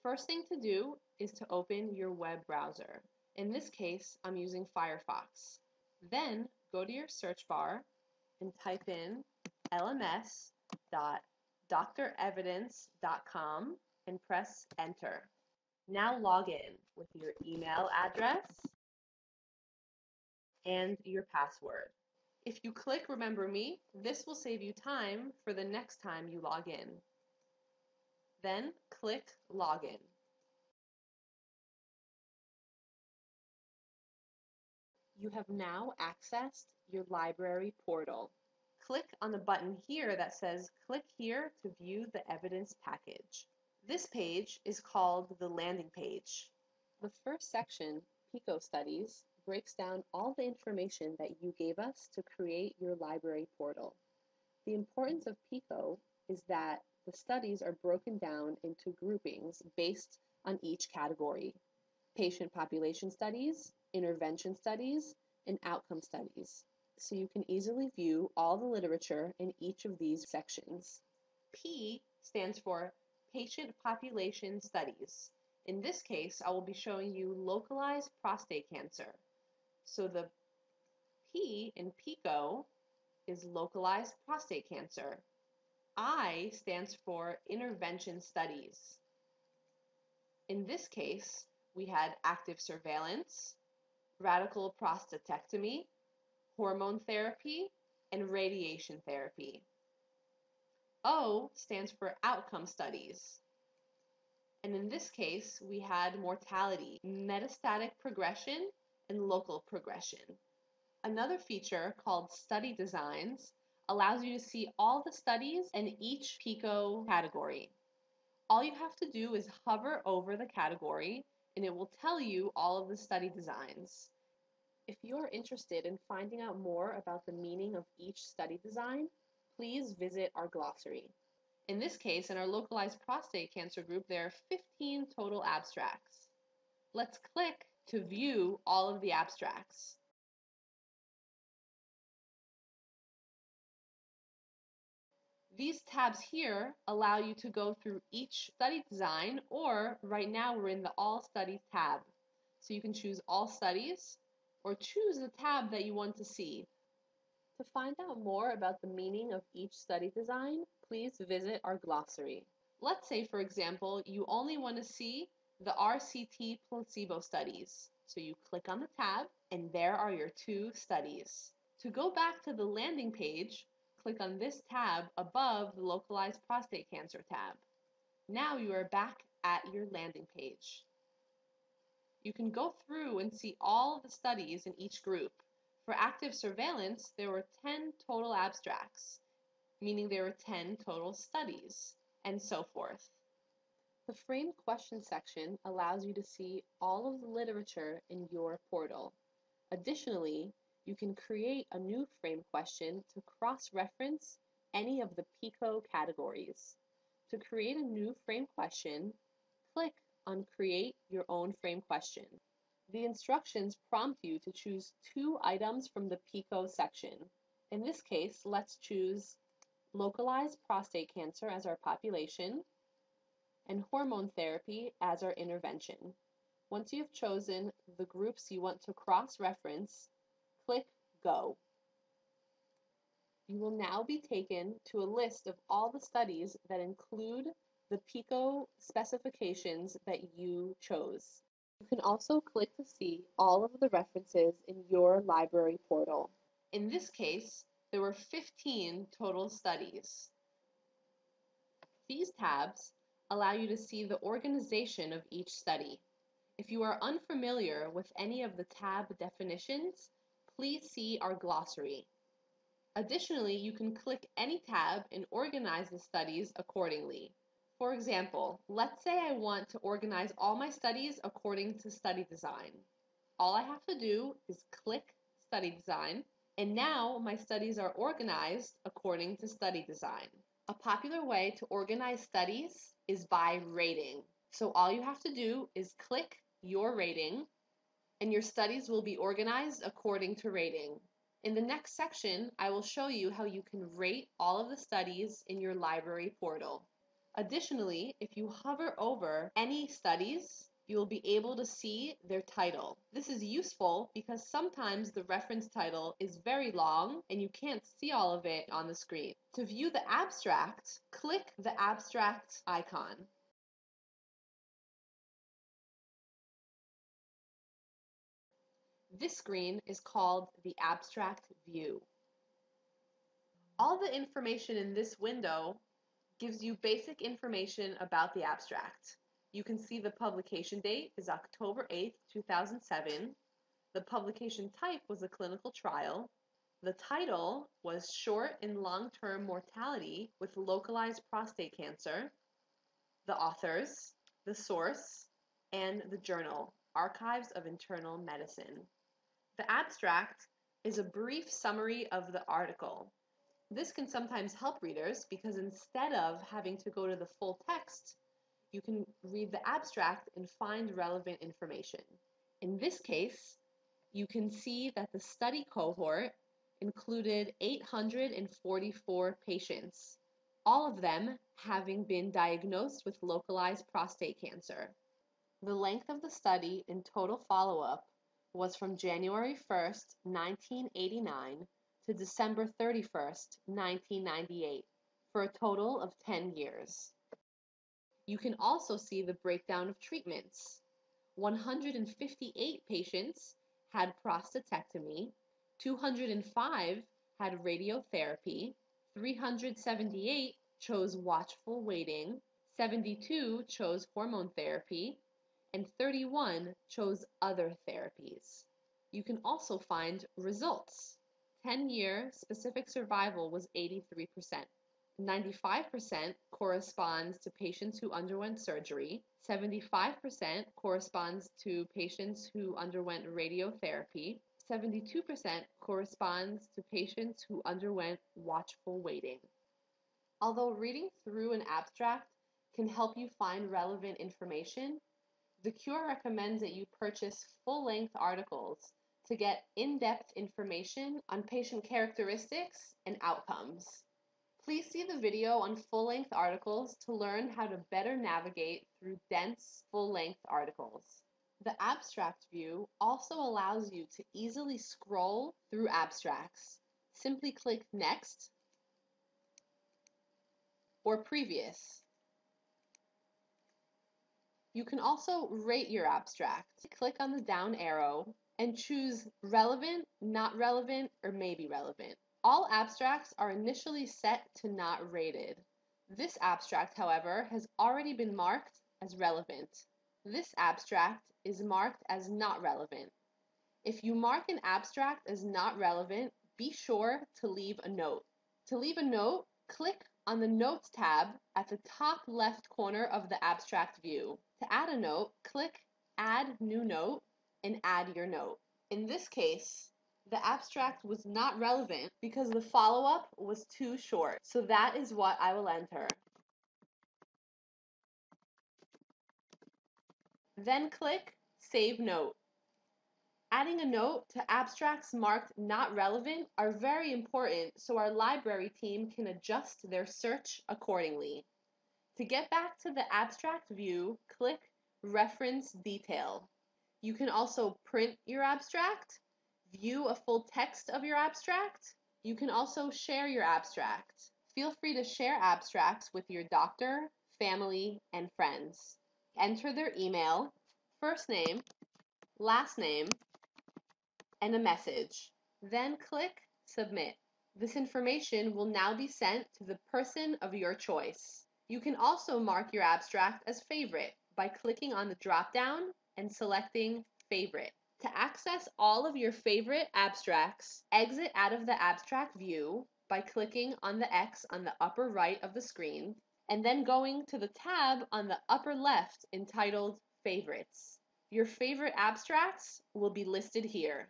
First thing to do is to open your web browser. In this case, I'm using Firefox. Then go to your search bar and type in lms.drevidence.com and press enter. Now log in with your email address and your password. If you click Remember Me, this will save you time for the next time you log in. Then click Login. You have now accessed your library portal. Click on the button here that says Click here to view the evidence package. This page is called the landing page. The first section, PICO Studies, breaks down all the information that you gave us to create your library portal. The importance of PICO is that the studies are broken down into groupings based on each category: patient population studies, intervention studies, and outcome studies, so you can easily view all the literature in each of these sections. P stands for patient population studies. In this case, I will be showing you localized prostate cancer. So the P in PICO is localized prostate cancer. I stands for intervention studies. In this case, we had active surveillance, radical prostatectomy, hormone therapy, and radiation therapy. O stands for outcome studies. And in this case, we had mortality, metastatic progression, and local progression. Another feature called study designs allows you to see all the studies in each PICO category. All you have to do is hover over the category and it will tell you all of the study designs. If you are interested in finding out more about the meaning of each study design, please visit our glossary. In this case, in our localized prostate cancer group, there are 15 total abstracts. Let's click to view all of the abstracts. These tabs here allow you to go through each study design, or right now we're in the All Studies tab. So you can choose All Studies or choose the tab that you want to see. To find out more about the meaning of each study design, please visit our glossary. Let's say, for example, you only want to see the RCT placebo studies. So you click on the tab, and there are your 2 studies. To go back to the landing page, click on this tab above the Localized Prostate Cancer tab. Now you are back at your landing page. You can go through and see all the studies in each group. For active surveillance, there were 10 total abstracts, meaning there were 10 total studies, and so forth. The framed question section allows you to see all of the literature in your portal. Additionally, you can create a new frame question to cross-reference any of the PICO categories. To create a new frame question, click on Create Your Own Frame Question. The instructions prompt you to choose 2 items from the PICO section. In this case, let's choose localized prostate cancer as our population and hormone therapy as our intervention. Once you have chosen the groups you want to cross-reference, click Go. You will now be taken to a list of all the studies that include the PICO specifications that you chose. You can also click to see all of the references in your library portal. In this case, there were 15 total studies. These tabs allow you to see the organization of each study. If you are unfamiliar with any of the tab definitions, please see our glossary. Additionally, you can click any tab and organize the studies accordingly. For example, let's say I want to organize all my studies according to study design. All I have to do is click Study Design, and now my studies are organized according to study design. A popular way to organize studies is by rating. So all you have to do is click your rating, and your studies will be organized according to rating. In the next section, I will show you how you can rate all of the studies in your library portal. Additionally, if you hover over any studies, you will be able to see their title. This is useful because sometimes the reference title is very long and you can't see all of it on the screen. To view the abstract, click the abstract icon. This screen is called the abstract view. All the information in this window gives you basic information about the abstract. You can see the publication date is October 8th, 2007. The publication type was a clinical trial. The title was Short and Long-Term Mortality with Localized Prostate Cancer. The authors, the source, and the journal, Archives of Internal Medicine. The abstract is a brief summary of the article. This can sometimes help readers because instead of having to go to the full text, you can read the abstract and find relevant information. In this case, you can see that the study cohort included 844 patients, all of them having been diagnosed with localized prostate cancer. The length of the study in total follow-up was from January 1st, 1989 to December 31st, 1998, for a total of 10 years. You can also see the breakdown of treatments. 158 patients had prostatectomy, 205 had radiotherapy, 378 chose watchful waiting, 72 chose hormone therapy, and 31 chose other therapies. You can also find results. 10-year specific survival was 83%. 95% corresponds to patients who underwent surgery. 75% corresponds to patients who underwent radiotherapy. 72% corresponds to patients who underwent watchful waiting. Although reading through an abstract can help you find relevant information, the Qure recommends that you purchase full-length articles to get in-depth information on patient characteristics and outcomes. Please see the video on full-length articles to learn how to better navigate through dense, full-length articles. The abstract view also allows you to easily scroll through abstracts. Simply click Next or Previous. You can also rate your abstract. Click on the down arrow and choose Relevant, Not Relevant, or Maybe Relevant. All abstracts are initially set to not rated. This abstract, however, has already been marked as relevant. This abstract is marked as not relevant. If you mark an abstract as not relevant, be sure to leave a note. To leave a note, click on the Notes tab at the top left corner of the abstract view. To add a note, click Add New Note and add your note. In this case, the abstract was not relevant because the follow-up was too short, so that is what I will enter. Then click Save Note. Adding a note to abstracts marked not relevant are very important so our library team can adjust their search accordingly. To get back to the abstract view, click Reference Detail. You can also print your abstract, view a full text of your abstract. You can also share your abstract. Feel free to share abstracts with your doctor, family, and friends. Enter their email, first name, last name, and a message. Then click Submit. This information will now be sent to the person of your choice. You can also mark your abstract as favorite by clicking on the drop-down and selecting Favorite. To access all of your favorite abstracts, exit out of the abstract view by clicking on the X on the upper right of the screen, and then going to the tab on the upper left entitled Favorites. Your favorite abstracts will be listed here.